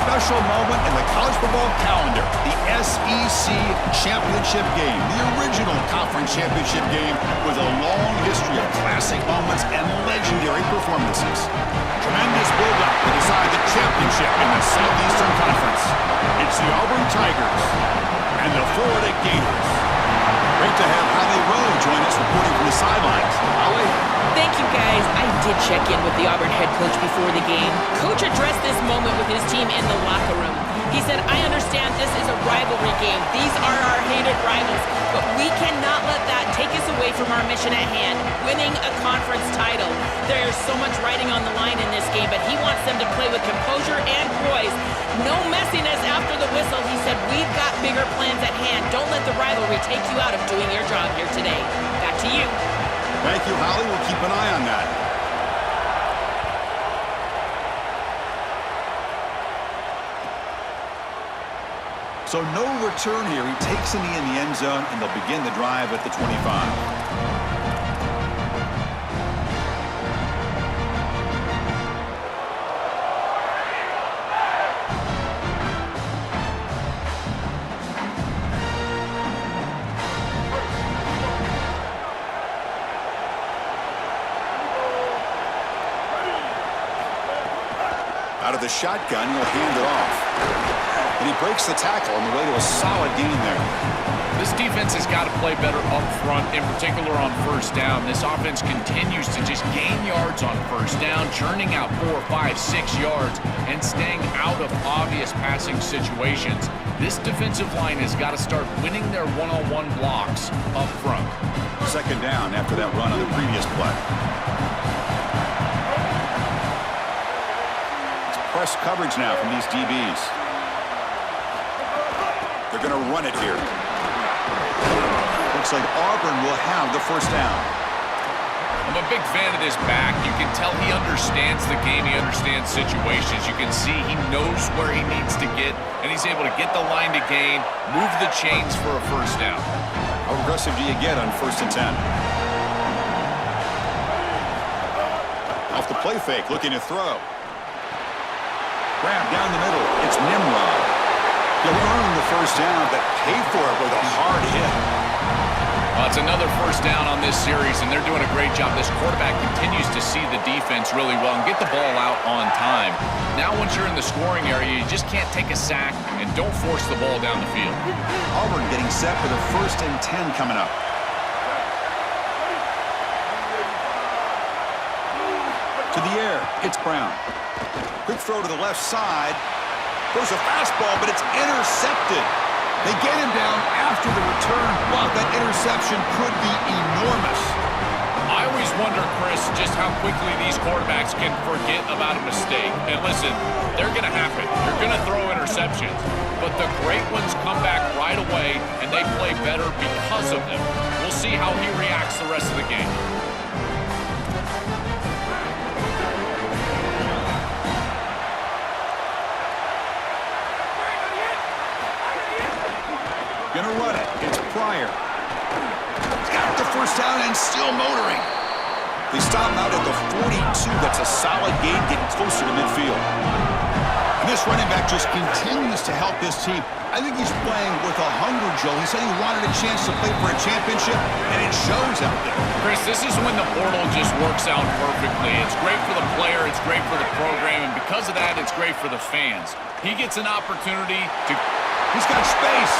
special moment in the college football calendar, the SEC championship game, the original conference championship game with a long history of classic moments and legendary performances. Tremendous build-up to decide the championship in the Southeastern Conference. It's the Auburn Tigers and the Florida Gators. Great to have Holly Rowe join us reporting from the sidelines. Holly? Thank you, guys. I did check in with the Auburn head coach before the game. Coach addressed this moment with his team in the locker room. He said, I understand this is a rivalry game. These are our hated rivals, but we cannot let that take us away from our mission at hand, winning a conference title. There's so much riding on the line in this game, but he wants them to play with composure and poise. No messiness after the whistle. He said, we've got bigger plans at hand. Don't let the rivalry take you out of doing your job here today. Back to you. Thank you, Holly. We'll keep an eye on that. So no return here. He takes a knee in the end zone, and they'll begin the drive at the 25. Out of the shotgun, he'll hand it off. And he breaks the tackle on the way to a solid gain there. This defense has got to play better up front, in particular on first down. This offense continues to just gain yards on first down, churning out 4, 5, 6 yards, and staying out of obvious passing situations. This defensive line has got to start winning their one-on-one blocks up front. Second down after that run on the previous play. Press coverage now from these DBs. They're going to run it here. Looks like Auburn will have the first down. I'm a big fan of this back. You can tell he understands the game. He understands situations. You can see he knows where he needs to get, and he's able to get the line to gain, move the chains for a first down. How aggressive do you get on 1st and 10? Off the play fake, looking to throw. Grab down the middle. It's Nimrod. He'll earn the first down, but pay for it with a hard hit. Well, it's another first down on this series, and they're doing a great job. This quarterback continues to see the defense really well and get the ball out on time. Now, once you're in the scoring area, you just can't take a sack and don't force the ball down the field. Auburn getting set for the 1st and 10 coming up. To the air, it's Brown. Quick throw to the left side. Goes a fastball, but it's intercepted. They get him down after the return. Wow, that interception could be enormous. I always wonder, Chris, just how quickly these quarterbacks can forget about a mistake. And listen, they're going to happen. You're going to throw interceptions. But the great ones come back right away, and they play better because of them. We'll see how he reacts the rest of the game. Gonna run it. It's Pryor. He's got the first down and still motoring. They stop him out at the 42. That's a solid gain, getting closer to midfield. And this running back just continues to help his team. I think he's playing with a hunger, Joe. He said he wanted a chance to play for a championship, and it shows out there. Chris, this is when the portal just works out perfectly. It's great for the player, it's great for the program, and because of that, it's great for the fans. He gets an opportunity to... He's got space.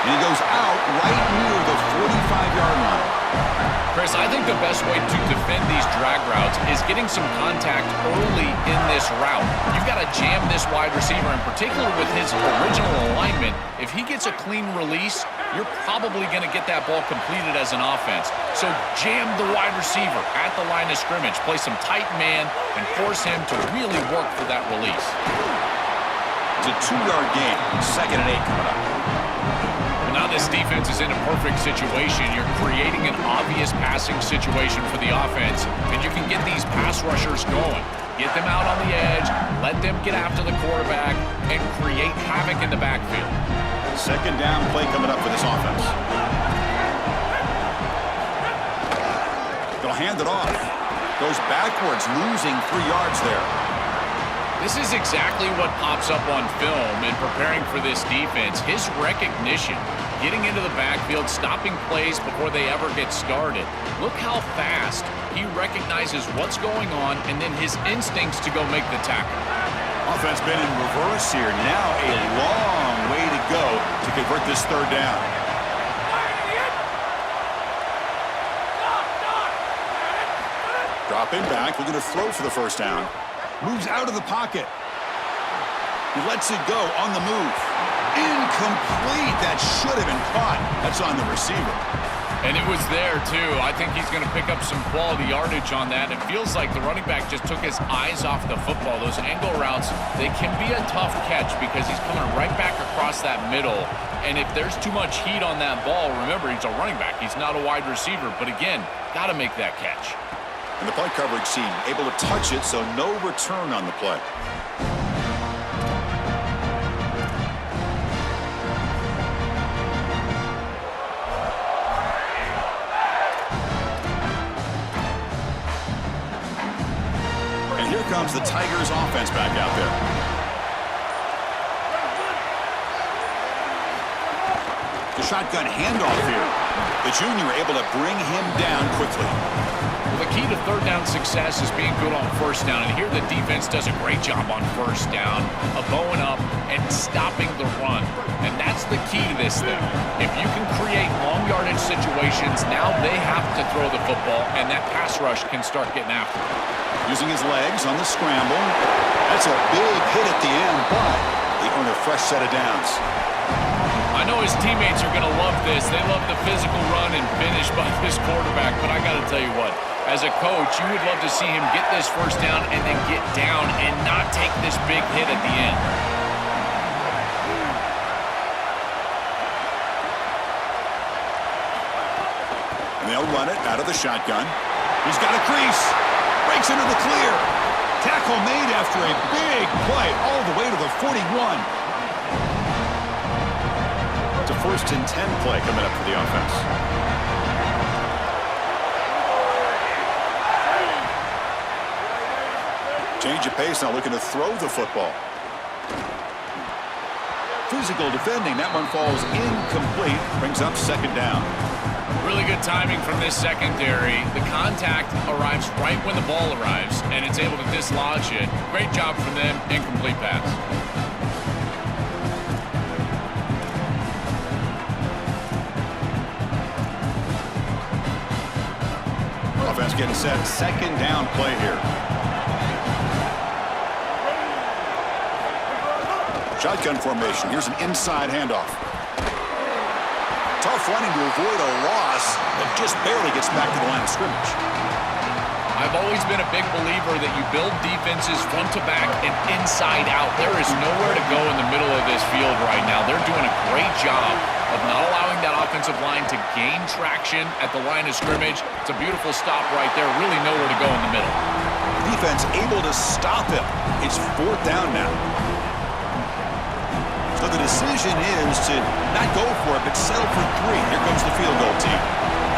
And he goes out right near the 45-yard line. Chris, I think the best way to defend these drag routes is getting some contact early in this route. You've got to jam this wide receiver, in particular with his original alignment. If he gets a clean release, you're probably going to get that ball completed as an offense. So jam the wide receiver at the line of scrimmage, play some tight man, and force him to really work for that release. It's a 2-yard gain. 2nd and 8 coming up. Now this defense is in a perfect situation. You're creating an obvious passing situation for the offense, and you can get these pass rushers going. Get them out on the edge, let them get after the quarterback, and create havoc in the backfield. 2nd down play coming up for this offense. They'll hand it off. Goes backwards, losing 3 yards there. This is exactly what pops up on film in preparing for this defense. His recognition, getting into the backfield, stopping plays before they ever get started. Look how fast he recognizes what's going on and then his instincts to go make the tackle. Offense been in reverse here. Now a long way to go to convert this third down. Dropping back, looking to throw for the first down. Moves out of the pocket. He lets it go on the move. Incomplete. That should have been caught. That's on the receiver. And it was there, too. I think he's going to pick up some quality yardage on that. It feels like the running back just took his eyes off the football. Those angle routes, they can be a tough catch because he's coming right back across that middle. And if there's too much heat on that ball, remember, he's a running back. He's not a wide receiver. But again, got to make that catch. And the play coverage team able to touch it, so no return on the play. And here comes the Tigers offense back out there. The shotgun handoff here. The junior able to bring him down quickly. The key to third down success is being good on first down, and here the defense does a great job on first down of bowing up and stopping the run, and that's the key to this thing. If you can create long yardage situations, now they have to throw the football, and that pass rush can start getting after it. Using his legs on the scramble. That's a big hit at the end, but they earn a fresh set of downs. I know his teammates are going to love this. They love the physical run and finish by this quarterback, but I got to tell you what, as a coach, you would love to see him get this first down and then get down and not take this big hit at the end. And they'll run it out of the shotgun. He's got a crease. Breaks into the clear. Tackle made after a big play all the way to the 41. It's a 1st and 10 play coming up for the offense. Change of pace now, looking to throw the football. Physical defending. That one falls incomplete. Brings up 2nd down. Really good timing from this secondary. The contact arrives right when the ball arrives, and it's able to dislodge it. Great job from them. Incomplete pass. Offense getting set. 2nd down play here. Shotgun formation. Here's an inside handoff. Tough running to avoid a loss, but just barely gets back to the line of scrimmage. I've always been a big believer that you build defenses front to back and inside out. There is nowhere to go in the middle of this field right now. They're doing a great job of not allowing that offensive line to gain traction at the line of scrimmage. It's a beautiful stop right there. Really nowhere to go in the middle. Defense able to stop him. It's 4th down now. So the decision is to not go for it, but settle for 3. Here comes the field goal team.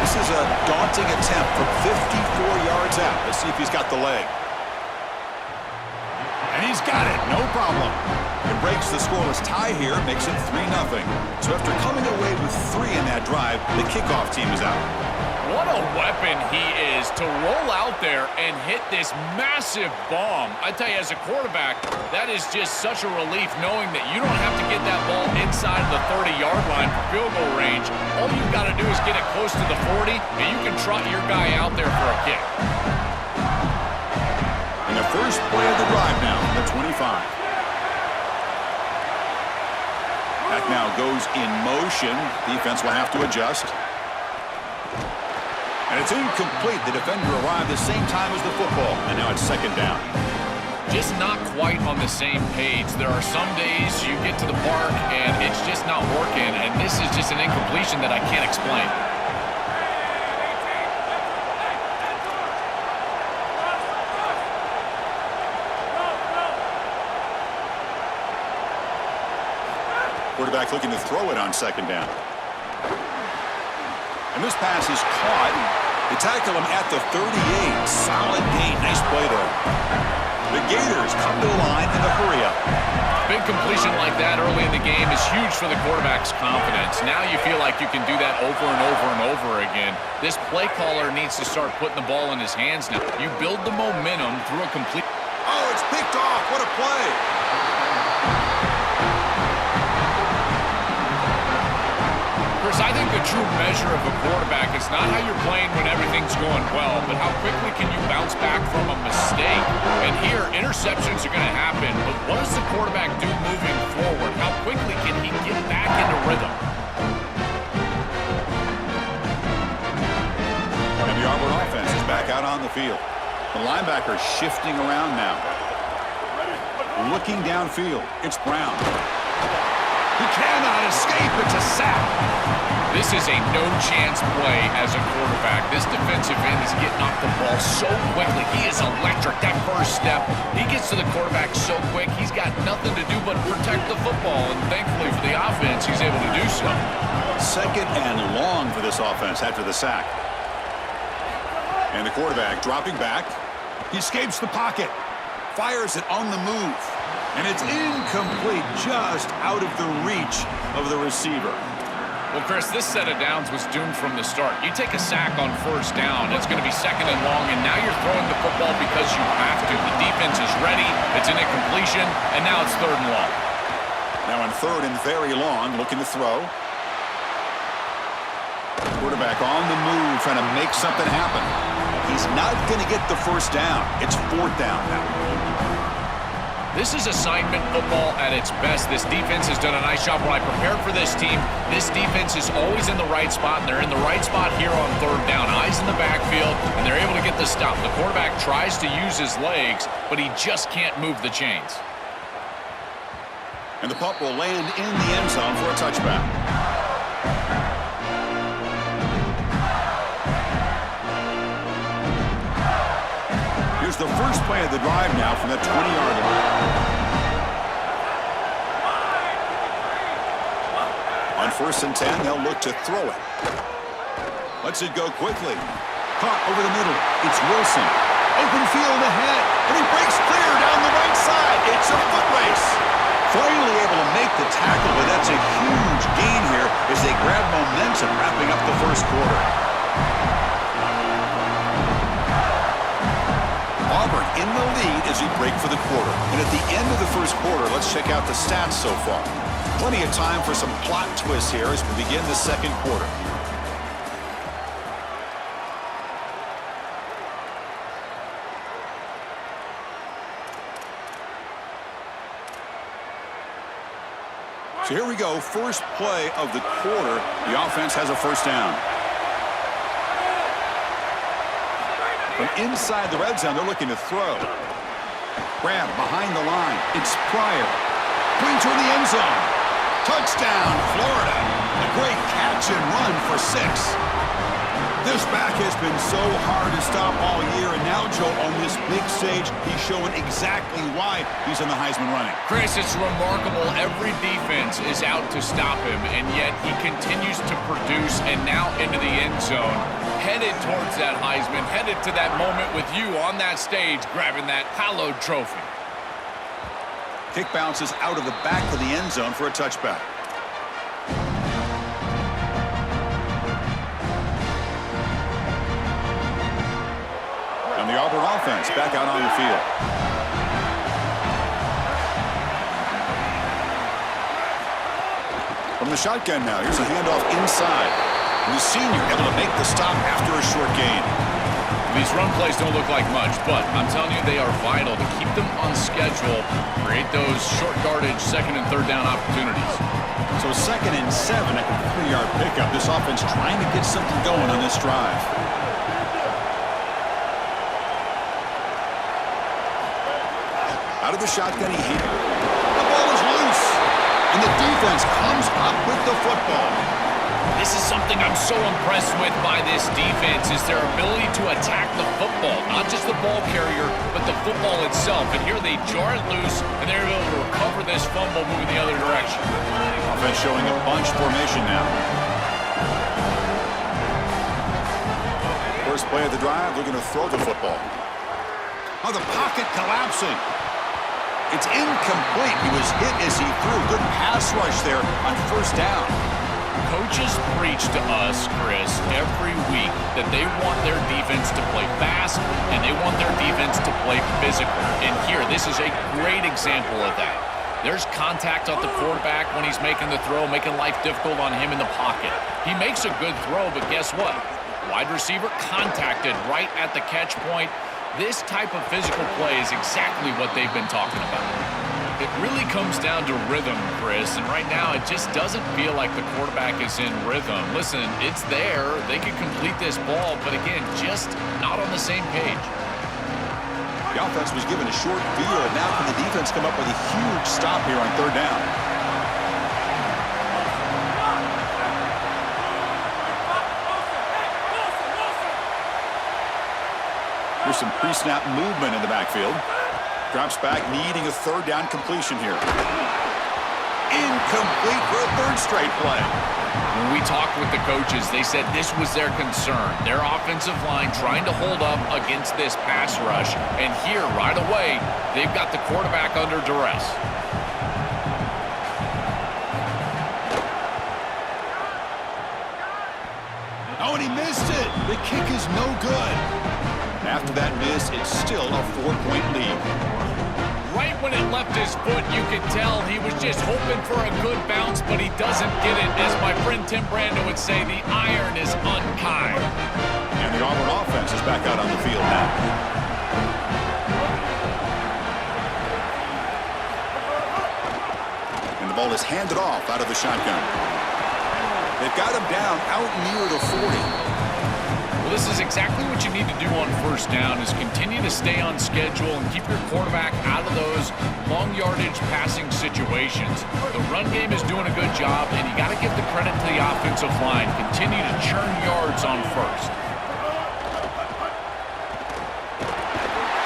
This is a daunting attempt from 54 yards out. Let's see if he's got the leg. And he's got it. No problem. It breaks the scoreless tie here, makes it 3-0. So after coming away with 3 in that drive, the kickoff team is out. What a weapon he is to roll out there and hit this massive bomb. I tell you, as a quarterback, that is just such a relief knowing that you don't have to get that ball inside of the 30-yard line for field goal range. All you've got to do is get it close to the 40, and you can trot your guy out there for a kick. And the first play of the drive now, the 25. Back now goes in motion. Defense will have to adjust. And it's incomplete. The defender arrived the same time as the football, and now it's 2nd down. Just not quite on the same page. There are some days you get to the park and it's just not working, and this is just an incompletion that I can't explain. Quarterback looking to throw it on 2nd down. And this pass is caught. They tackle him at the 38. Solid gain. Nice play there. The Gators come to the line in a hurry-up. Big completion like that early in the game is huge for the quarterback's confidence. Now you feel like you can do that over and over and over again. This play caller needs to start putting the ball in his hands now. You build the momentum through a complete... Oh, it's picked off. What a play. Chris, I think the true measure of a quarterback is not how you're playing when everything's going well, but how quickly can you bounce back from a mistake. And here, interceptions are going to happen, but what does the quarterback do moving forward? How quickly can he get back into rhythm? And the Auburn offense is back out on the field. The linebacker shifting around now. Looking downfield, it's Brown. He cannot escape. It's a sack. This is a no-chance play as a quarterback. This defensive end is getting off the ball so quickly. He is electric. That first step, he gets to the quarterback so quick, he's got nothing to do but protect the football. And thankfully for the offense, he's able to do so. Second and long for this offense after the sack. And the quarterback dropping back. He escapes the pocket. Fires it on the move. And it's incomplete, just out of the reach of the receiver. Well, Chris, this set of downs was doomed from the start. You take a sack on first down, it's going to be second and long, and now you're throwing the football because you have to. The defense is ready, it's an incompletion, and now it's third and long. Now on third and very long, looking to throw. Quarterback on the move, trying to make something happen. He's not going to get the first down. It's fourth down now. This is assignment football at its best. This defense has done a nice job. When I prepared for this team, this defense is always in the right spot, and they're in the right spot here on third down. Eyes in the backfield, and they're able to get the stop. The quarterback tries to use his legs, but he just can't move the chains. And the punt will land in the end zone for a touchback. Here's the first play of the drive now from the 20-yard line. On first and 10, they'll look to throw it. Lets it go quickly. Caught over the middle. It's Wilson. Open field ahead. And he breaks clear down the right side. It's a foot race. Finally able to make the tackle, but that's a huge gain here as they grab momentum wrapping up the first quarter. Auburn in the lead as we break for the quarter. And at the end of the first quarter, let's check out the stats so far. Plenty of time for some plot twists here as we begin the second quarter. So here we go, first play of the quarter. The offense has a first down. From inside the red zone, they're looking to throw. Grab behind the line. It's Pryor. Going toward the end zone. Touchdown, Florida. A great catch and run for 6. This back has been so hard to stop all year, and now, Joe, on this big stage, he's showing exactly why he's in the Heisman running. Chris, it's remarkable. Every defense is out to stop him, and yet he continues to produce, and now into the end zone, headed towards that Heisman, headed to that moment with you on that stage, grabbing that hallowed trophy. Kick bounces out of the back of the end zone for a touchback. And the Auburn offense back out on the field. From the shotgun now, here's a handoff inside. And the senior able to make the stop after a short gain. These run plays don't look like much, but I'm telling you, they are vital to keep them on schedule, create those short yardage second and third down opportunities. So 2nd and 7 at the 3-yard pickup. This offense trying to get something going on this drive. Out of the shotgun, he hit. The ball is loose. And the defense comes up with the football. This is something I'm so impressed with by this defense is their ability to attack the football. Not just the ball carrier, but the football itself. And here they jar it loose, and they're able to recover this fumble moving the other direction. Offense showing a bunch formation now. First play of the drive, looking to throw the football. Oh, the pocket collapsing. It's incomplete. He was hit as he threw. Good pass rush there on first down. Coaches preach to us, Chris, every week that they want their defense to play fast and they want their defense to play physical. And here, this is a great example of that. There's contact on the quarterback when he's making the throw, making life difficult on him in the pocket. He makes a good throw, but guess what? Wide receiver contacted right at the catch point. This type of physical play is exactly what they've been talking about. It really comes down to rhythm, Chris, and right now it just doesn't feel like the quarterback is in rhythm. Listen, it's there. They can complete this ball, but again, just not on the same page. The offense was given a short field. Now can the defense come up with a huge stop here on third down? There's some pre-snap movement in the backfield. Drops back, needing a third down completion here. Incomplete for a third straight play. When we talked with the coaches, they said this was their concern. Their offensive line trying to hold up against this pass rush. And here, right away, they've got the quarterback under duress. Oh, and he missed it. The kick is no good. After that miss, it's still a 4-point lead. Right when it left his foot, you could tell he was just hoping for a good bounce, but he doesn't get it. As my friend Tim Brando would say, the iron is unkind. And the Auburn offense is back out on the field now. And the ball is handed off out of the shotgun. They've got him down out near the 40. Well, this is exactly what you need to do on first down is continue to stay on schedule and keep your quarterback out of those long yardage passing situations. The run game is doing a good job, and you got to give the credit to the offensive line. Continue to churn yards on first.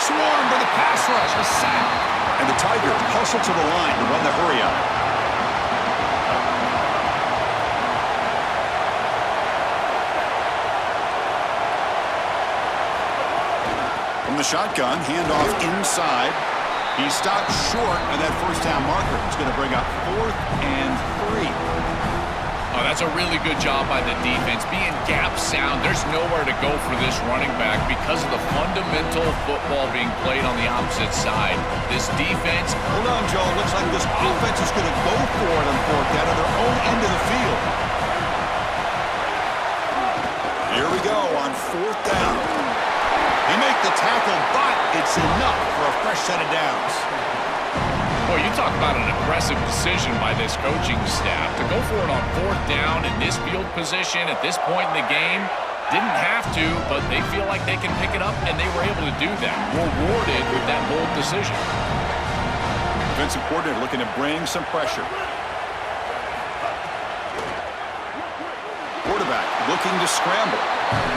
Swarmed by the pass rush, a sack. And the Tigers hustle to the line to run the hurry up. The shotgun, handoff inside. He stopped short on that first down marker. It's going to bring up 4th and 3. Oh, that's a really good job by the defense. Being gap sound, there's nowhere to go for this running back because of the fundamental football being played on the opposite side. This defense... Hold on, Joe. Looks like this offense is going to go for it on 4th down on their own end of the field. Here we go on 4th down. They make the tackle, but it's enough for a fresh set of downs. Boy, you talk about an aggressive decision by this coaching staff. To go for it on 4th down in this field position at this point in the game, didn't have to, but they feel like they can pick it up, and they were able to do that. Rewarded with that bold decision. Defensive coordinator looking to bring some pressure. Quarterback looking to scramble.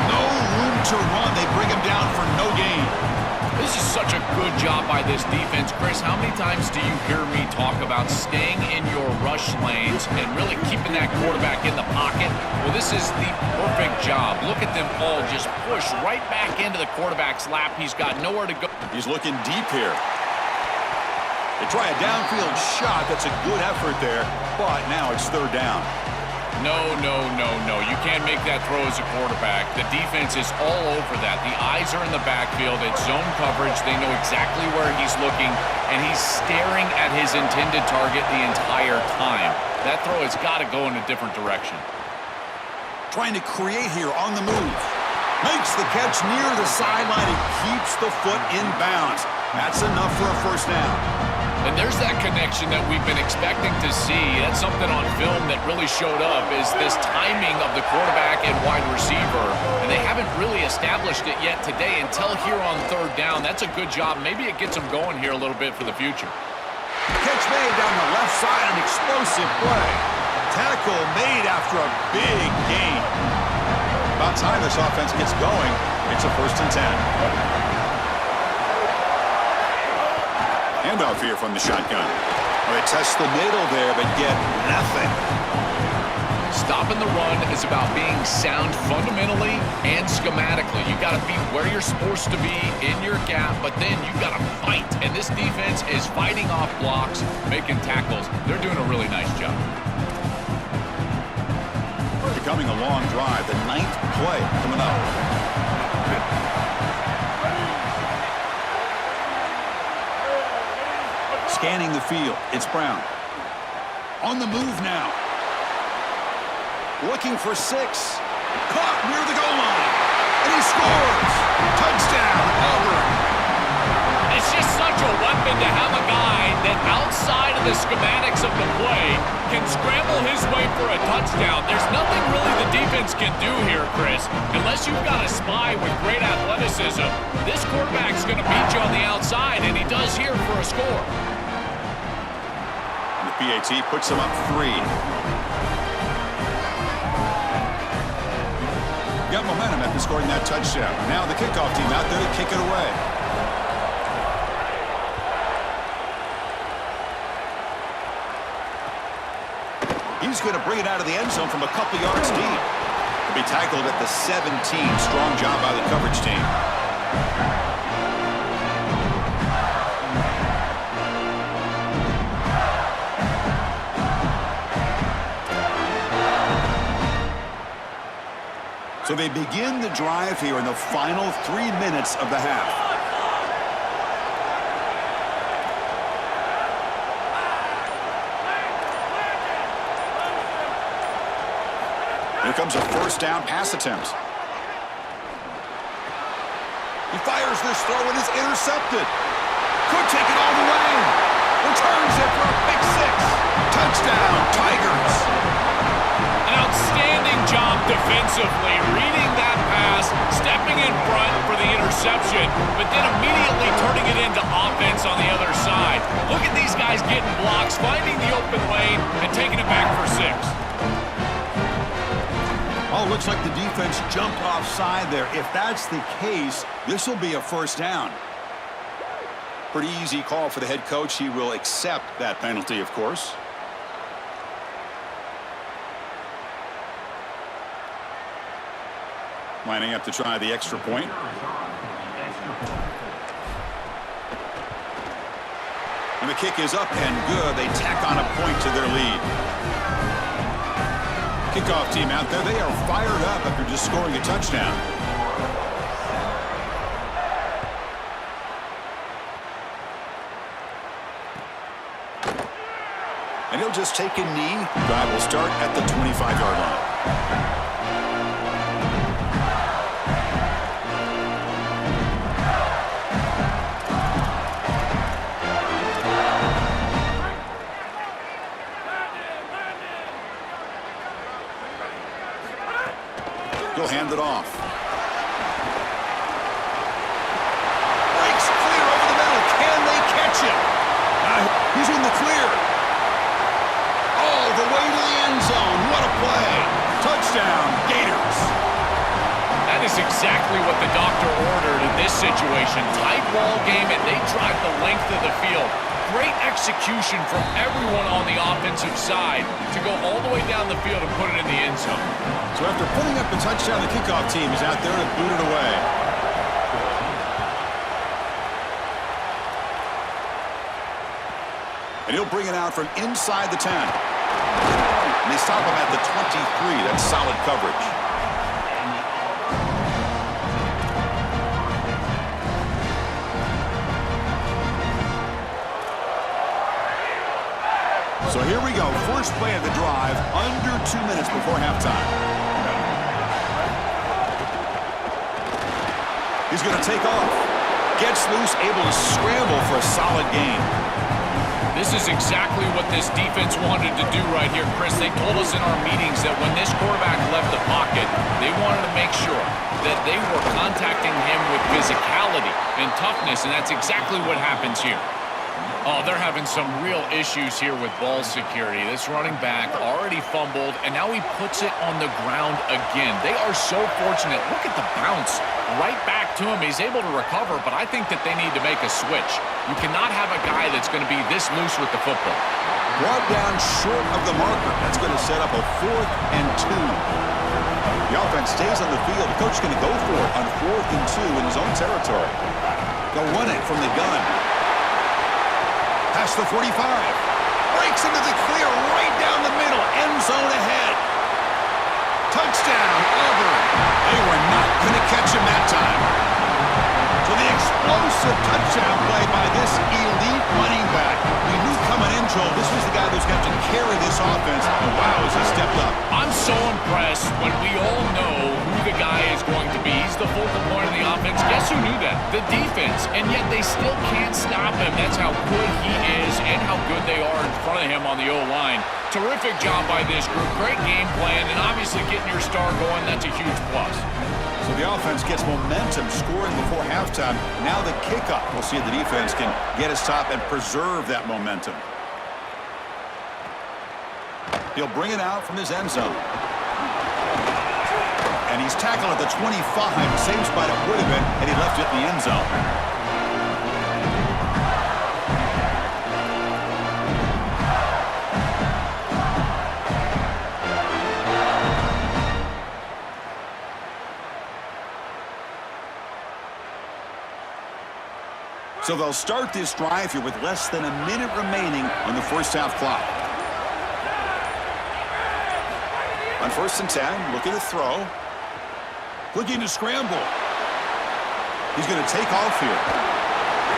No room to run. They bring him down for no gain. This is such a good job by this defense. Chris, how many times do you hear me talk about staying in your rush lanes and really keeping that quarterback in the pocket? Well, this is the perfect job. Look at them all just push right back into the quarterback's lap. He's got nowhere to go. He's looking deep here. They try a downfield shot. That's a good effort there, but now it's 3rd down. No. You can't make that throw as a quarterback. The defense is all over that. The eyes are in the backfield. It's zone coverage. They know exactly where he's looking, and he's staring at his intended target the entire time. That throw has got to go in a different direction. Trying to create here on the move. Makes the catch near the sideline and keeps the foot in bounds. That's enough for a first down. And there's that connection that we've been expecting to see. That's something on film that really showed up is this timing of the quarterback and wide receiver. And they haven't really established it yet today until here on 3rd down. That's a good job. Maybe it gets them going here a little bit for the future. Catch made down the left side, an explosive play. Tackle made after a big gain. About time this offense gets going. It's a 1st and 10. Handoff here from the shotgun. They test the middle there, but get nothing. Stopping the run is about being sound fundamentally and schematically. You got to be where you're supposed to be in your gap, but then you got to fight. And this defense is fighting off blocks, making tackles. They're doing a really nice job. Becoming a long drive, the 9th play coming up. Scanning the field, it's Brown. On the move now. Looking for 6. Caught near the goal line. And he scores. Touchdown, Auburn. It's just such a weapon to have a guy that outside of the schematics of the play can scramble his way for a touchdown. There's nothing really the defense can do here, Chris. Unless you've got a spy with great athleticism, this quarterback's going to beat you on the outside, and he does here for a score. The PAT puts him up 3. Got momentum after scoring that touchdown. Now the kickoff team out there to kick it away. He's going to bring it out of the end zone from a couple yards deep. He'll be tackled at the 17. Strong job by the coverage team. So they begin the drive here in the final 3 minutes of the half. Here comes a first down pass attempt. He fires this throw and is intercepted. Could take it all the way. Returns it for a pick 6. Touchdown, Tigers. An outstanding job defensively, reading that pass, stepping in front for the interception, but then immediately turning it into offense on the other side. Look at these guys getting blocks, finding the open lane, and taking it back for 6. Oh, looks like the defense jumped offside there. If that's the case, this will be a first down. Pretty easy call for the head coach. He will accept that penalty, of course. Lining up to try the extra point. And the kick is up and good. They tack on a point to their lead. Kickoff team out there, they are fired up after just scoring a touchdown. And he'll just take a knee. Drive will start at the 25-yard line. He'll hand it off. Breaks clear over the middle. Can they catch him? He's in the clear. All the way to the end zone. What a play. Touchdown, Gators. That is exactly what the doctor ordered in this situation. Tight ball game, and they drive the length of the field. Great execution from everyone on the offensive side to go all the way down the field and put it in the end zone. So after putting up the touchdown, the kickoff team is out there to boot it away. And he'll bring it out from inside the 10. And they stop him at the 23. That's solid coverage. So here we go, first play of the drive, under 2 minutes before halftime. He's going to take off. Gets loose, able to scramble for a solid gain. This is exactly what this defense wanted to do right here, Chris. They told us in our meetings that when this quarterback left the pocket, they wanted to make sure that they were contacting him with physicality and toughness, and that's exactly what happens here. Oh, they're having some real issues here with ball security. This running back already fumbled, and now he puts it on the ground again. They are so fortunate. Look at the bounce right back to him. He's able to recover, but I think that they need to make a switch. You cannot have a guy that's going to be this loose with the football. brought down short of the marker. That's going to set up a 4th and 2. The offense stays on the field. The coach is going to go for it on 4th and 2 in his own territory. They'll run it from the gun. Past the 45. Breaks into the clear right down the middle. End zone ahead. Touchdown, Auburn. They were not going to catch him that time. So the explosive touchdown play by this elite running back. We knew coming in, Joel, this was the guy who's going to have to carry this offense. And wow, has he stepped up. I'm so impressed when we all know who the guy is going to be. He's the focal point of the offense. Guess who knew that? The defense. And yet they still can't stop him. That's how good he is and how good they are in front of him on the O-line. Terrific job by this group. Great game plan, and obviously getting your star going, that's a huge plus. So the offense gets momentum, scoring before halftime. Now the kickoff. We'll see if the defense can get a stop and preserve that momentum. He'll bring it out from his end zone. And he's tackled at the 25, same spot it would have been, and he left it in the end zone. So they'll start this drive here with less than a minute remaining on the first half clock. On 1st and 10, looking to throw. Looking to scramble. He's going to take off here.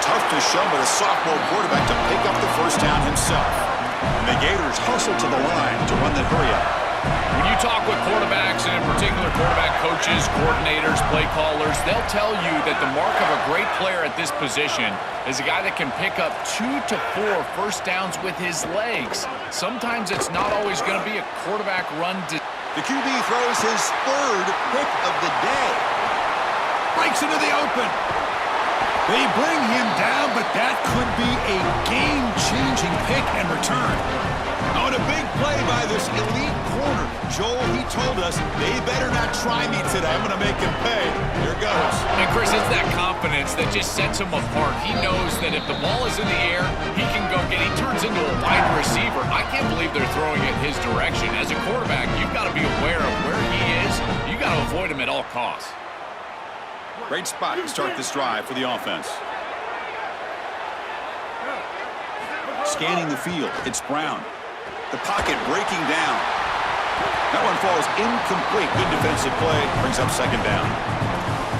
Tough to show, but a sophomore quarterback to pick up the first down himself. And the Gators hustle to the line to run the hurry-up. When you talk with quarterbacks, and in particular quarterback coaches, coordinators, play callers, they'll tell you that the mark of a great player at this position is a guy that can pick up 2 to 4 first downs with his legs. Sometimes it's not always going to be a quarterback run. The QB throws his 3rd pick of the day. Breaks into the open. They bring him down, but that could be a game-changing pick and return. Oh, and a big play by this elite corner. Joel, he told us, they better not try me today. I'm going to make him pay. Here goes. And Chris, it's that confidence that just sets him apart. He knows that if the ball is in the air, he can go get it. He turns into a wide receiver. I can't believe they're throwing it his direction. As a quarterback, you've got to be aware of where he is. You've got to avoid him at all costs. Great spot to start this drive for the offense. Scanning the field, it's Brown. The pocket breaking down. That one falls incomplete. Good defensive play. Brings up 2nd down.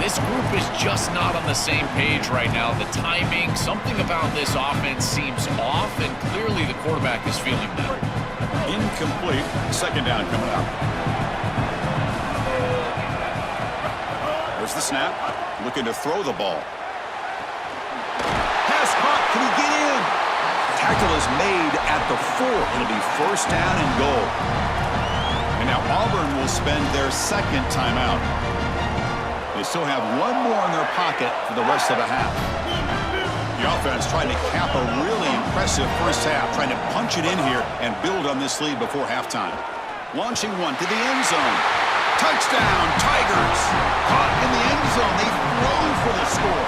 This group is just not on the same page right now. The timing, something about this offense seems off, and clearly the quarterback is feeling that. Incomplete. 2nd down coming up. There's the snap. Looking to throw the ball. Pass caught. Can he get in? Tackle is made at the 4. It'll be 1st down and goal. And now Auburn will spend their 2nd timeout. They still have 1 more in their pocket for the rest of the half. The offense trying to cap a really impressive first half, trying to punch it in here and build on this lead before halftime. Launching one to the end zone. Touchdown, Tigers! Caught in the end zone. They throw for the score.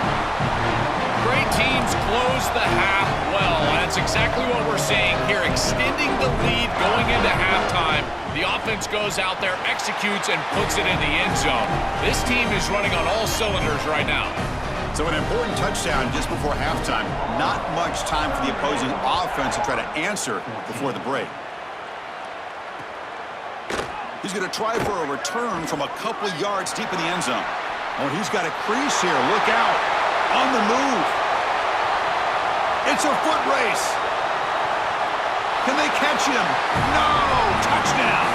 Great teams close the half well, and that's exactly what we're seeing here, extending the lead going into halftime. The offense goes out there, executes, and puts it in the end zone. This team is running on all cylinders right now. So an important touchdown just before halftime. Not much time for the opposing offense to try to answer before the break. He's going to try for a return from a couple of yards deep in the end zone. Oh, he's got a crease here. Look out. On the move. It's a foot race. Can they catch him? No! Touchdown!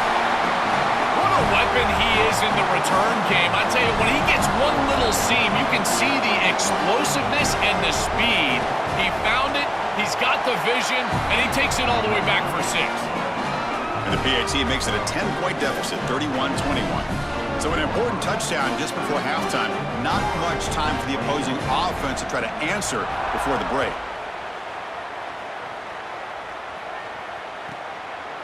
What a weapon he is in the return game. I tell you, when he gets one little seam, you can see the explosiveness and the speed. He found it, he's got the vision, and he takes it all the way back for 6. And the PAT makes it a 10-point deficit, 31-21. So an important touchdown just before halftime. Not much time for the opposing offense to try to answer before the break.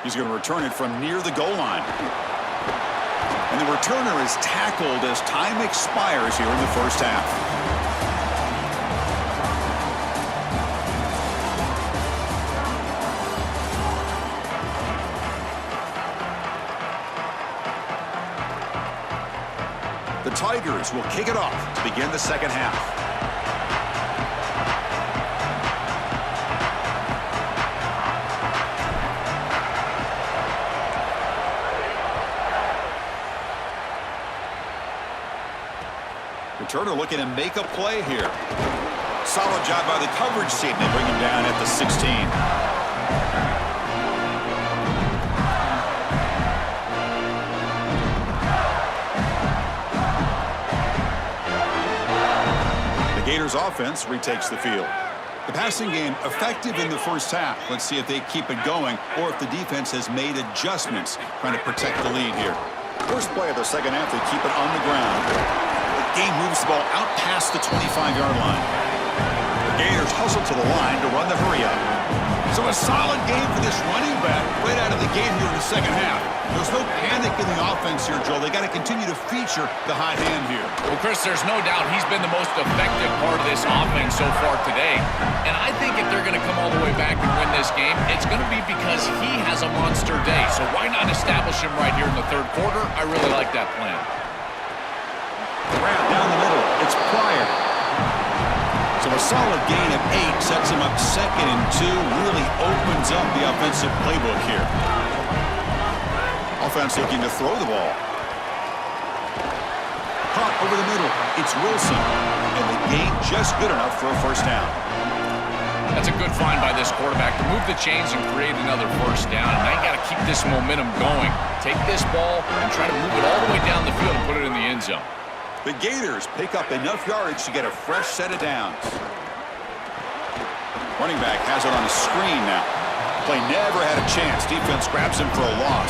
He's going to return it from near the goal line. And the returner is tackled as time expires here in the first half. Tigers will kick it off to begin the second half. Returner looking to make a play here. Solid job by the coverage team. They bring him down at the 16. The Gators offense retakes the field. The passing game effective in the first half. Let's see if they keep it going or if the defense has made adjustments trying to protect the lead here. First play of the second half, they keep it on the ground. Game moves the ball out past the 25-yard line. The Gators hustle to the line to run the hurry-up. So a solid game for this running back right out of the game here in the second half. There's no panic in the offense here, Joel. They got to continue to feature the hot hand here. Well, Chris, there's no doubt he's been the most effective part of this offense so far today. And I think if they're going to come all the way back and win this game, it's going to be because he has a monster day. So why not establish him right here in the third quarter? I really like that plan. Grab down the middle. It's Pryor. So a solid gain of 8 sets him up 2nd and 2. Really opens up the offensive playbook here. Offense looking to throw the ball. Caught over the middle. It's Wilson. And the gain just good enough for a first down. That's a good find by this quarterback to move the chains and create another first down. And now you got to keep this momentum going. Take this ball and try to move it all the way down the field and put it in the end zone. The Gators pick up enough yardage to get a fresh set of downs. Running back has it on a screen now. Play never had a chance. Defense grabs him for a loss.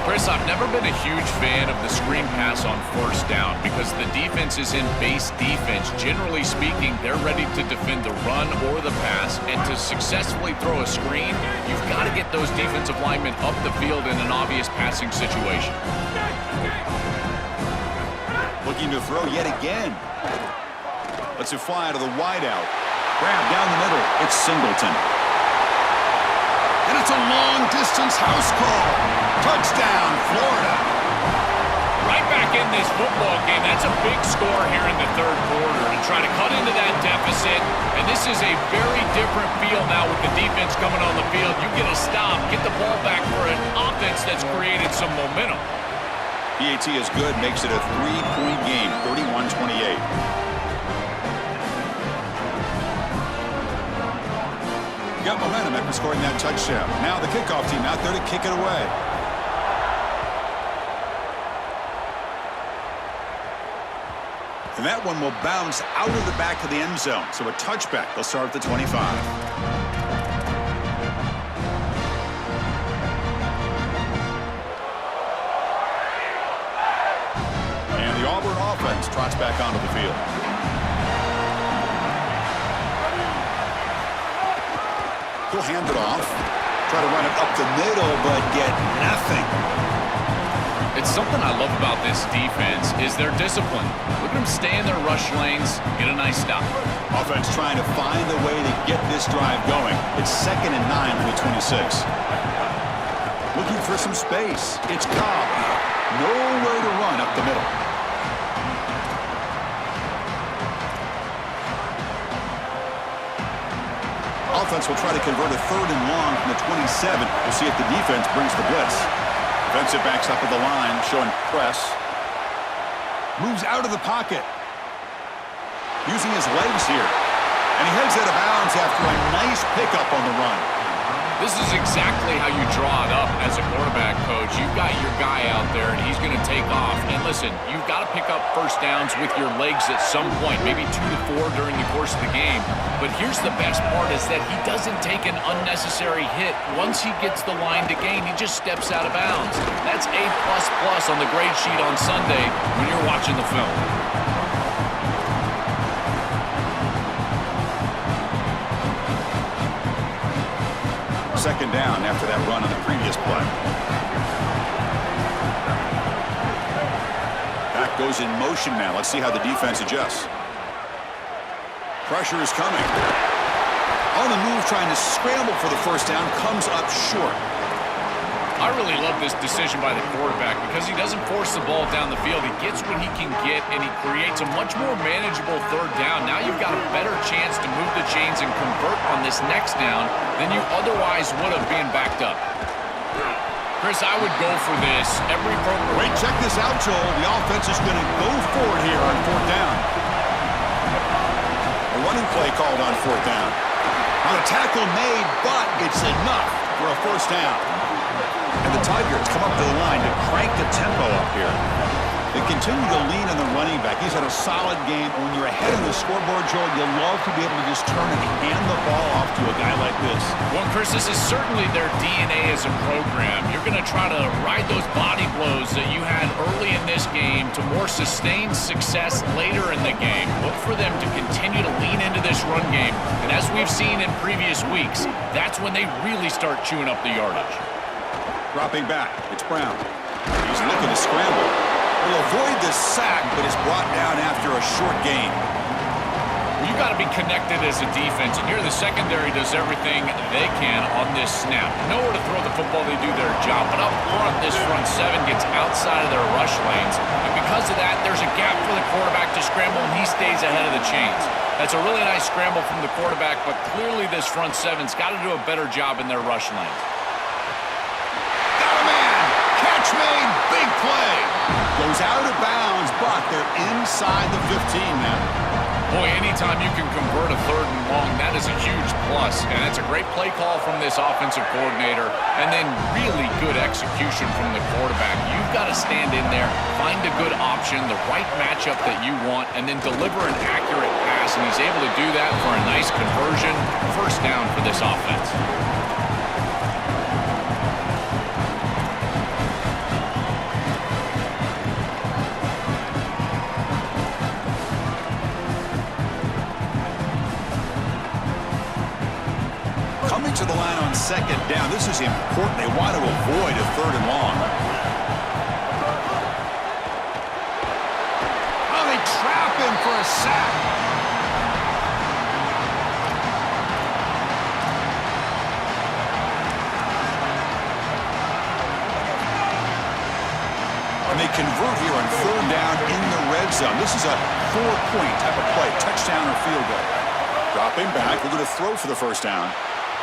Chris, I've never been a huge fan of the screen pass on first down because the defense is in base defense. Generally speaking, they're ready to defend the run or the pass, and to successfully throw a screen, you've got to get those defensive linemen up the field in an obvious passing situation. Looking to throw yet again. Lets it fly to the wideout. Grab down the middle. It's Singleton. And it's a long-distance house call. Touchdown, Florida. Right back in this football game. That's a big score here in the third quarter to try to cut into that deficit. And this is a very different feel now with the defense coming on the field. You get a stop, get the ball back for an offense that's created some momentum. PAT is good, makes it a 3-point game, 31-28. Got momentum after scoring that touchdown. Now the kickoff team out there to kick it away. And that one will bounce out of the back of the end zone. So a touchback. They'll start at the 25. AUBURN offense trots back onto the field. He'll hand it off. Try to run it up the middle, but get nothing. It's something I love about this defense is their discipline. Look at them stay in their rush lanes, get a nice stop. Offense trying to find a way to get this drive going. It's 2nd and 9 for the 26. Looking for some space. It's Cobb. Nowhere to run up the middle. Offense will try to convert a 3rd and long from the 27. We'll see if the defense brings the blitz. Defensive backs up at the line, showing press. Moves out of the pocket. Using his legs here. And he heads out of bounds after a nice pickup on the run. This is exactly how you draw it up as a quarterback coach. You've got your guy out there, and he's going to take off. And listen, you've got to pick up first downs with your legs at some point, maybe 2 to 4 during the course of the game. But here's the best part is that he doesn't take an unnecessary hit. Once he gets the line to gain, he just steps out of bounds. That's A++ on the grade sheet on Sunday when you're watching the film. Second down after that run on the previous play. Back goes in motion now. Let's see how the defense adjusts. Pressure is coming. On the move, trying to scramble for the first down, comes up short. I really love this decision by the quarterback because he doesn't force the ball down the field. He gets what he can get, and he creates a much more manageable third down. Now you've got a better chance to move the chains and convert on this next down than you otherwise would have being backed up. Chris, I would go for this. Every program... Wait, check this out, Joel. The offense is going to go for it here on fourth down. A running play called on fourth down. On a tackle made, but it's enough for a first down. And the Tigers come up to the line to crank the tempo up here. They continue to lean on the running back. He's had a solid game. When you're ahead of the scoreboard, Joel, you'll love to be able to just turn and hand the ball off to a guy like this. Well, Chris, this is certainly their DNA as a program. You're going to try to ride those body blows that you had early in this game to more sustained success later in the game. Look for them to continue to lean into this run game. And as we've seen in previous weeks, that's when they really start chewing up the yardage. Dropping back, it's Brown. He's looking to scramble. He'll avoid the sack, but is brought down after a short gain. You've got to be connected as a defense, and here the secondary does everything they can on this snap. Nowhere to throw the football, they do their job. But up front, this front seven gets outside of their rush lanes. And because of that, there's a gap for the quarterback to scramble, and he stays ahead of the chains. That's a really nice scramble from the quarterback, but clearly this front seven's got to do a better job in their rush lanes. Got a man! Catch made! Big play! Goes out of bounds, but they're inside the 15 now. Boy, anytime you can convert a third and long, that is a huge plus. And it's a great play call from this offensive coordinator. And then really good execution from the quarterback. You've got to stand in there, find a good option, the right matchup that you want, and then deliver an accurate pass. And he's able to do that for a nice conversion, first down for this offense. Coming to the line on second down. This is important. They want to avoid a third and long. Oh, they trap him for a sack. And they convert here on third down in the red zone. This is a 4-point type of play, touchdown or field goal. Dropping back, we're going to throw for the first down.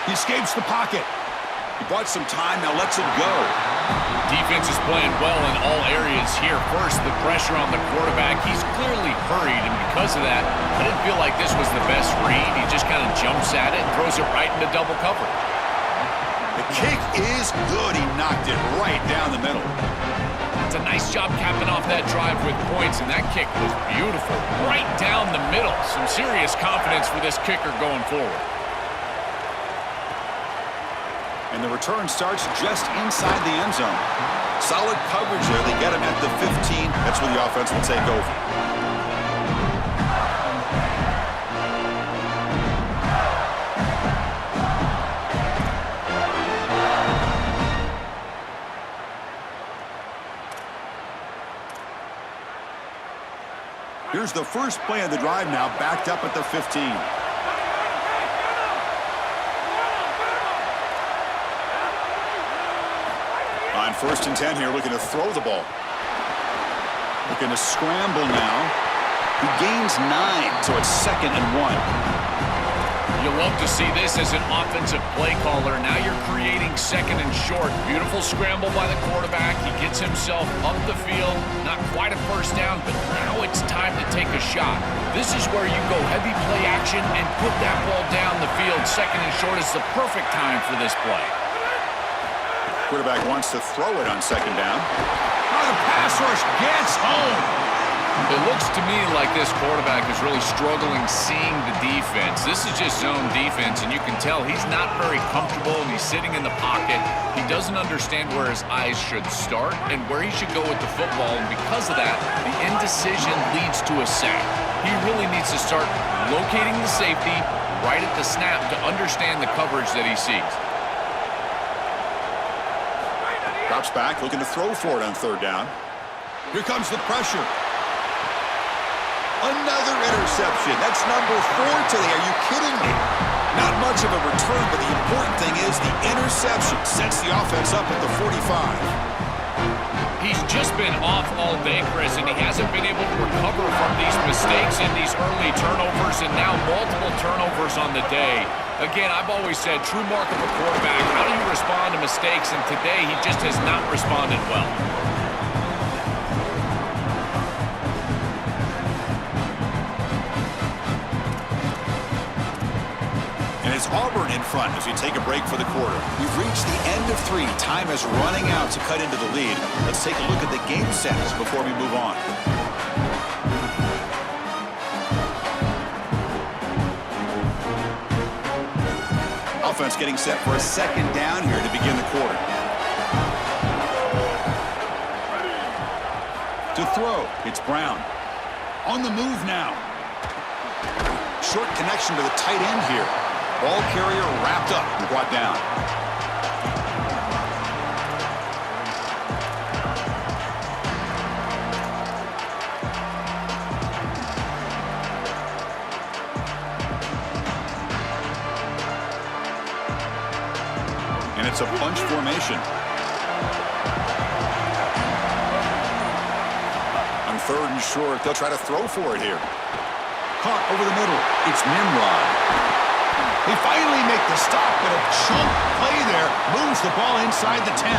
He escapes the pocket. He bought some time, now lets it go. Defense is playing well in all areas here. First, the pressure on the quarterback. He's clearly hurried, and because of that, I didn't feel like this was the best read. He just kind of jumps at it and throws it right into double coverage. The kick is good. He knocked it right down the middle. It's a nice job capping off that drive with points, and that kick was beautiful. Right down the middle. Some serious confidence for this kicker going forward. And the return starts just inside the end zone. Solid coverage there. They get him at the 15. That's where the offense will take over. Here's the first play of the drive now, backed up at the 15. On 1st and 10 here, looking to throw the ball. Looking to scramble now. He gains 9, so it's 2nd and 1. You love to see this as an offensive play caller. Now you're creating 2nd and short. Beautiful scramble by the quarterback. He gets himself up the field. Not quite a first down, but now it's time to take a shot. This is where you go heavy play action and put that ball down the field. 2nd and short is the perfect time for this play. Quarterback wants to throw it on 2nd down. Oh, the pass rush gets home. It looks to me like this quarterback is really struggling seeing the defense. This is just zone defense, and you can tell he's not very comfortable, and he's sitting in the pocket. He doesn't understand where his eyes should start and where he should go with the football, and because of that, the indecision leads to a sack. He really needs to start locating the safety right at the snap to understand the coverage that he sees. Drops back, looking to throw for it on 3rd down. Here comes the pressure. Another interception. That's number 4 today. Are you kidding me? Not much of a return, but the important thing is the interception sets the offense up at the 45. He's just been off all day, Chris, and he hasn't been able to recover from these mistakes in these early turnovers and now multiple turnovers on the day. Again, I've always said, true mark of a quarterback, how do you respond to mistakes? And today, he just has not responded well. It's Auburn in front as we take a break for the quarter. We've reached the end of 3. Time is running out to cut into the lead. Let's take a look at the game stats before we move on. Offense getting set for a second down here to begin the quarter. To throw, it's Brown. On the move now. Short connection to the tight end here. Ball carrier wrapped up and brought down. And it's a bunch formation. On 3rd and short, they'll try to throw for it here. Caught over the middle. It's Nimrod. They finally make the stop, but a chunk play there moves the ball inside the 10.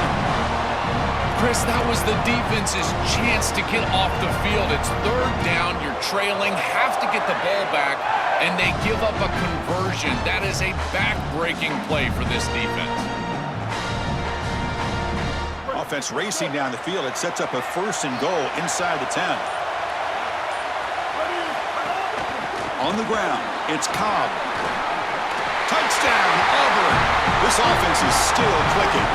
Chris, that was the defense's chance to get off the field. It's 3rd down, you're trailing, have to get the ball back, and they give up a conversion. That is a back-breaking play for this defense. Offense racing down the field. It sets up a 1st and goal inside the 10. On the ground, it's Cobb. Touchdown, Auburn. This offense is still clicking.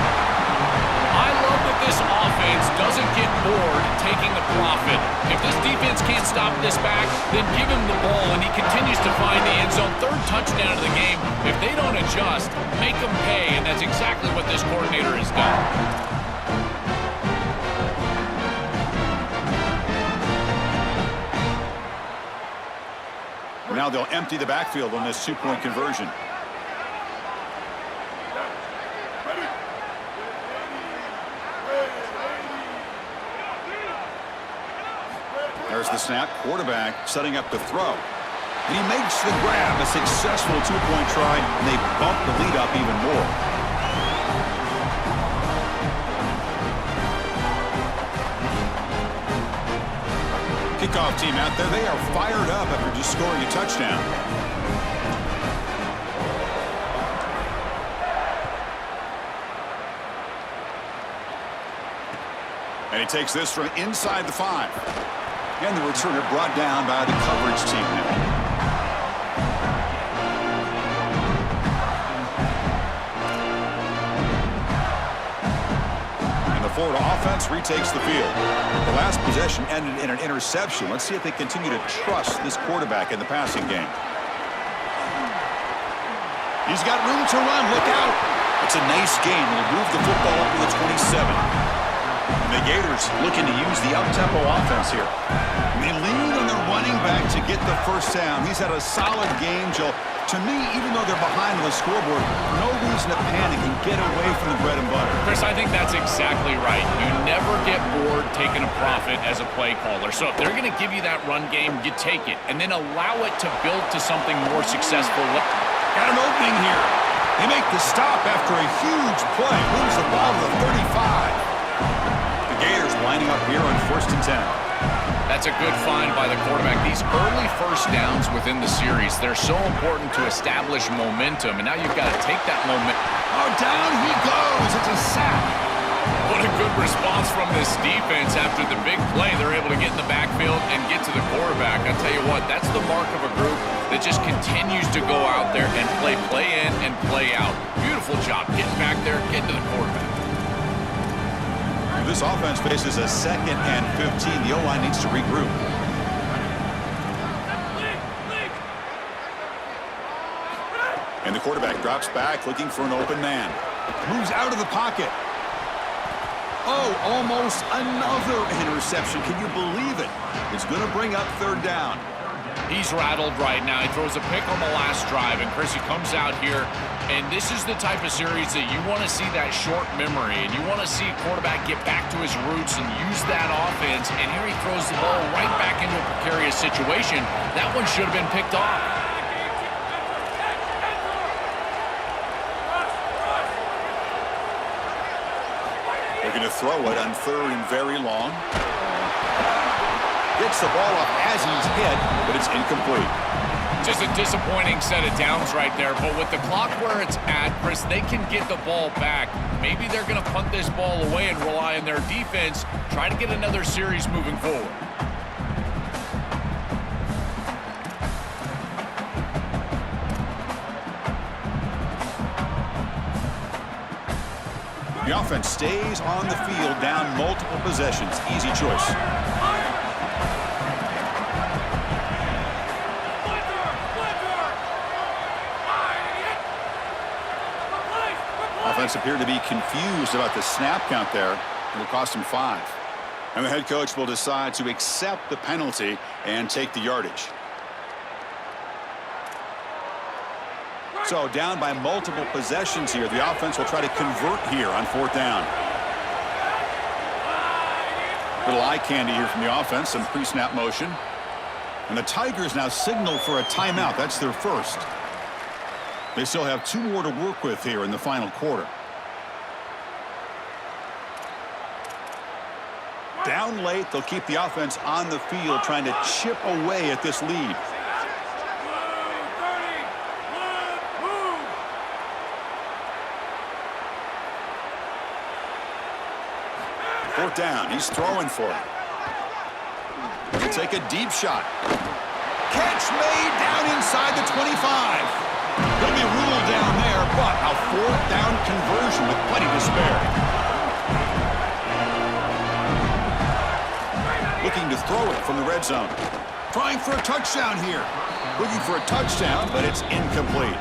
I love that this offense doesn't get bored taking the profit. If this defense can't stop this back, then give him the ball, and he continues to find the end zone. 3rd touchdown of the game. If they don't adjust, make them pay, and that's exactly what this coordinator has done. Now they'll empty the backfield on this 2-point conversion. There's the snap. Quarterback setting up the throw. And he makes the grab. A successful 2-point try, and they bump the lead up even more. Kickoff team out there. They are fired up after just scoring a touchdown. And he takes this from inside the 5. And the returner brought down by the coverage team now. And the Florida offense retakes the field. The last possession ended in an interception. Let's see if they continue to trust this quarterback in the passing game. He's got room to run. Look out. It's a nice gain. They'll move the football up to the 27. The Gators looking to use the up-tempo offense here. They lean on their running back to get the 1st down. He's had a solid game, Joe. To me, even though they're behind on the scoreboard, no reason to panic and get away from the bread and butter. Chris, I think that's exactly right. You never get bored taking a profit as a play caller. So if they're going to give you that run game, you take it, and then allow it to build to something more successful. Got an opening here. They make the stop after a huge play. Moves the ball to the 35. The Gators lining up here on 1st and 10. That's a good find by the quarterback. These early 1st downs within the series, they're so important to establish momentum, and now you've got to take that momentum. Oh, down he goes. It's a sack. What a good response from this defense after the big play. They're able to get in the backfield and get to the quarterback. I tell you what, that's the mark of a group that just continues to go out there and play in and play out. Beautiful job getting back there, getting to the quarterback. This offense faces a 2nd and 15. The O-line needs to regroup. And the quarterback drops back looking for an open man. Moves out of the pocket. Oh, almost another interception. Can you believe it? It's going to bring up 3rd down. He's rattled right now. He throws a pick on the last drive, and Chris, he comes out here, and this is the type of series that you want to see that short memory, and you want to see a quarterback get back to his roots and use that offense, and here he throws the ball right back into a precarious situation. That one should have been picked off. Looking to throw it on 3rd and very long. Gets the ball up as he's hit, but it's incomplete. Just a disappointing set of downs right there, but with the clock where it's at, Chris, they can get the ball back. Maybe they're going to punt this ball away and rely on their defense, try to get another series moving forward. The offense stays on the field down multiple possessions. Easy choice. Offense appeared to be confused about the snap count there. It will cost him 5. And the head coach will decide to accept the penalty and take the yardage. So down by multiple possessions here. The offense will try to convert here on 4th down. Little eye candy here from the offense. Some pre-snap motion. And the Tigers now signal for a timeout. That's their first. They still have 2 more to work with here in the final quarter. Down late, they'll keep the offense on the field trying to chip away at this lead. Fourth down, he's throwing for it. He'll take a deep shot. Catch made down inside the 25. They'll be ruled down there, but a 4th down conversion with plenty to spare. Looking to throw it from the red zone. Trying for a touchdown here. Looking for a touchdown, but it's incomplete.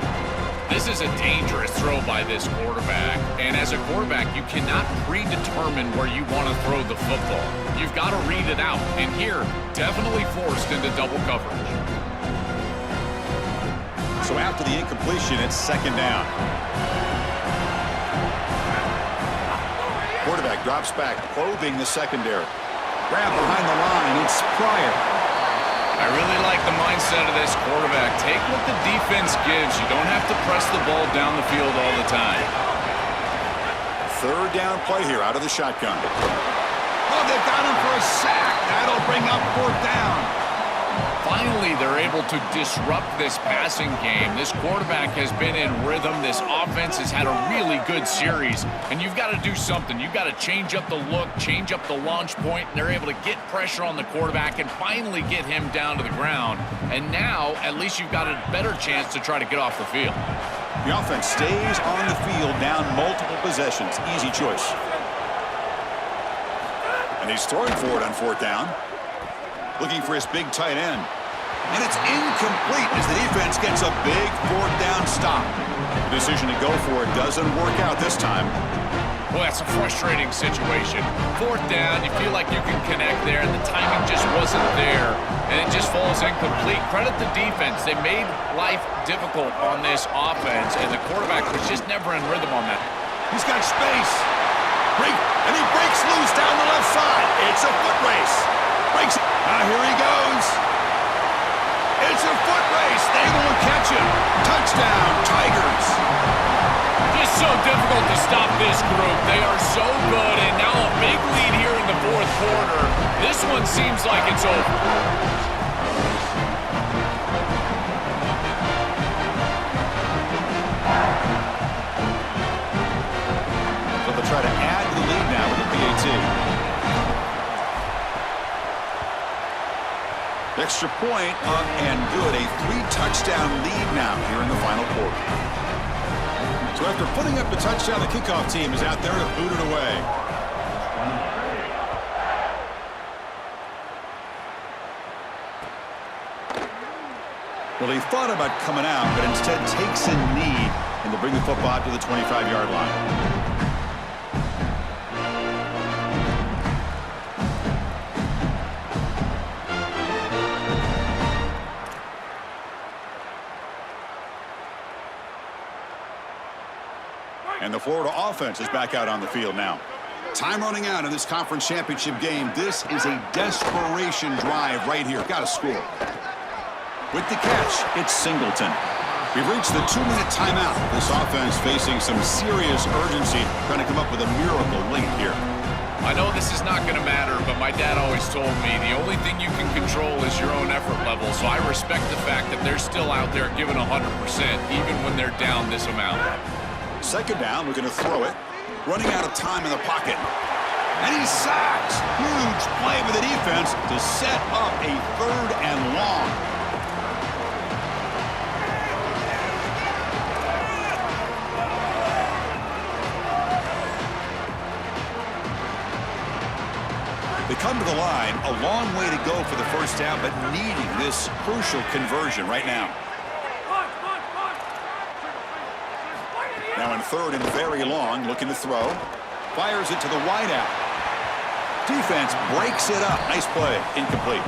This is a dangerous throw by this quarterback. And as a quarterback, you cannot predetermine where you want to throw the football. You've got to read it out. And here, definitely forced into double coverage. So after the incompletion, it's 2nd down. Quarterback drops back, probing the secondary. Grab behind the line, it's Pryor. I really like the mindset of this quarterback. Take what the defense gives. You don't have to press the ball down the field all the time. 3rd down play here out of the shotgun. Oh, they've got him for a sack. That'll bring up 4th down. Finally, they're able to disrupt this passing game. This quarterback has been in rhythm. This offense has had a really good series. And you've got to do something. You've got to change up the look, change up the launch point. And they're able to get pressure on the quarterback and finally get him down to the ground. And now, at least you've got a better chance to try to get off the field. The offense stays on the field down multiple possessions. Easy choice. And he's throwing for it on 4th down. Looking for his big tight end. And it's incomplete as the defense gets a big 4th down stop. The decision to go for it doesn't work out this time. Well, that's a frustrating situation. 4th down, you feel like you can connect there, and the timing just wasn't there, and it just falls incomplete. Credit the defense. They made life difficult on this offense, and the quarterback was just never in rhythm on that. He's got space. And he breaks loose down the left side. It's a foot race. Breaks it. Here he goes. It's a foot race. They will catch him. Touchdown, Tigers. Just so difficult to stop this group. They are so good, and now a big lead here in the 4th quarter. This one seems like it's over. So they'll try to add to the lead now with the PAT. Extra point up and good. A 3-touchdown lead now here in the final quarter. So after putting up the touchdown, the kickoff team is out there to boot it away. Well, he thought about coming out, but instead takes a knee, and they'll bring the football out to the 25-yard line. Florida offense is back out on the field now. Time running out in this conference championship game. This is a desperation drive right here. Got to score. With the catch, it's Singleton. We've reached the 2-minute timeout. This offense facing some serious urgency, trying to come up with a miracle late here. I know this is not going to matter, but my dad always told me the only thing you can control is your own effort level, so I respect the fact that they're still out there giving 100%, even when they're down this amount. Second down, we're going to throw it. Running out of time in the pocket. And he's sacked. Huge play by the defense to set up a 3rd and long. They come to the line, a long way to go for the first down, but needing this crucial conversion right now. Now in 3rd and very long, looking to throw. Fires it to the wideout. Defense breaks it up. Nice play. Incomplete.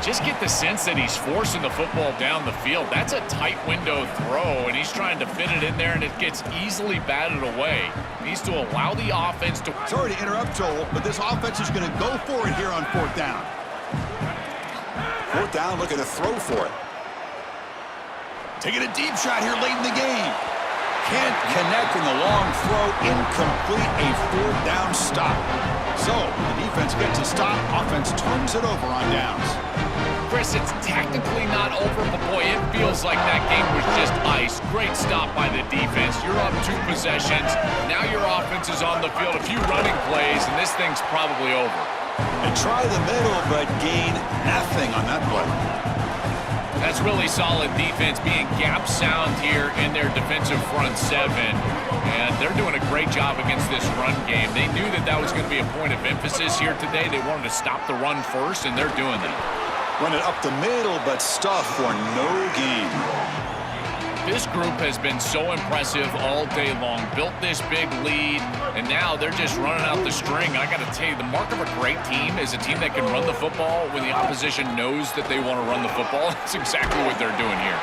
Just get the sense that he's forcing the football down the field. That's a tight window throw, and he's trying to fit it in there, and it gets easily batted away. He needs to allow the offense to... Sorry to interrupt, Joel, but this offense is going to go for it here on 4th down. 4th down, looking to throw for it. Taking a deep shot here late in the game. Can't connect in the long throw. Incomplete, a 4th down stop. So, the defense gets a stop. Offense turns it over on downs. Chris, it's technically not over, but boy, it feels like that game was just ice. Great stop by the defense. You're up 2 possessions. Now your offense is on the field. A few running plays, and this thing's probably over. They try the middle, but gain nothing on that play. That's really solid defense, being gap sound here in their defensive front 7. And they're doing a great job against this run game. They knew that that was going to be a point of emphasis here today. They wanted to stop the run first, and they're doing that. Run it up the middle, but stuff for no gain. This group has been so impressive all day long, built this big lead, and now they're just running out the string. I got to tell you, the mark of a great team is a team that can run the football when the opposition knows that they want to run the football. That's exactly what they're doing here.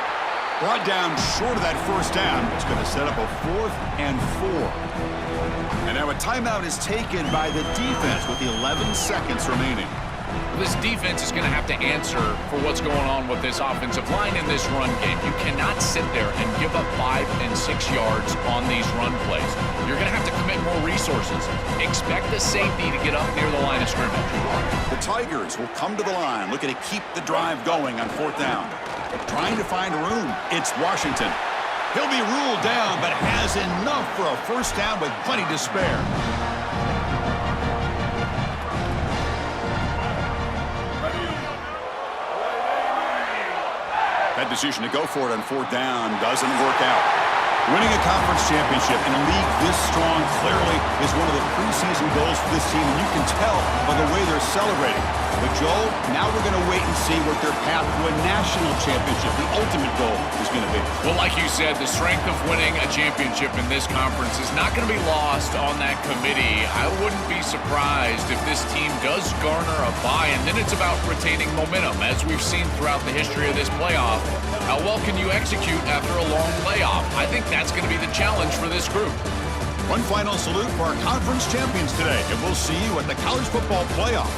Brought down short of that first down. It's going to set up a 4th and 4. And now a timeout is taken by the defense with 11 seconds remaining. This defense is going to have to answer for what's going on with this offensive line in this run game. You cannot sit there and give up 5 and 6 yards on these run plays. You're going to have to commit more resources. Expect the safety to get up near the line of scrimmage. The Tigers will come to the line, looking to keep the drive going on 4th down. Trying to find room. It's Washington. He'll be ruled down, but has enough for a first down with plenty to spare. That decision to go for it on 4th down doesn't work out. Winning a conference championship in a league this strong clearly is one of the preseason goals for this team, and you can tell by the way they're celebrating. But, Joel, now we're going to wait and see what their path to a national championship, the ultimate goal, is going to be. Well, like you said, the strength of winning a championship in this conference is not going to be lost on that committee. I wouldn't be surprised if this team does garner a bye, and then it's about retaining momentum, as we've seen throughout the history of this playoff. How well can you execute after a long layoff? I think that's going to be the challenge for this group. One final salute for our conference champions today, and we'll see you at the college football playoff.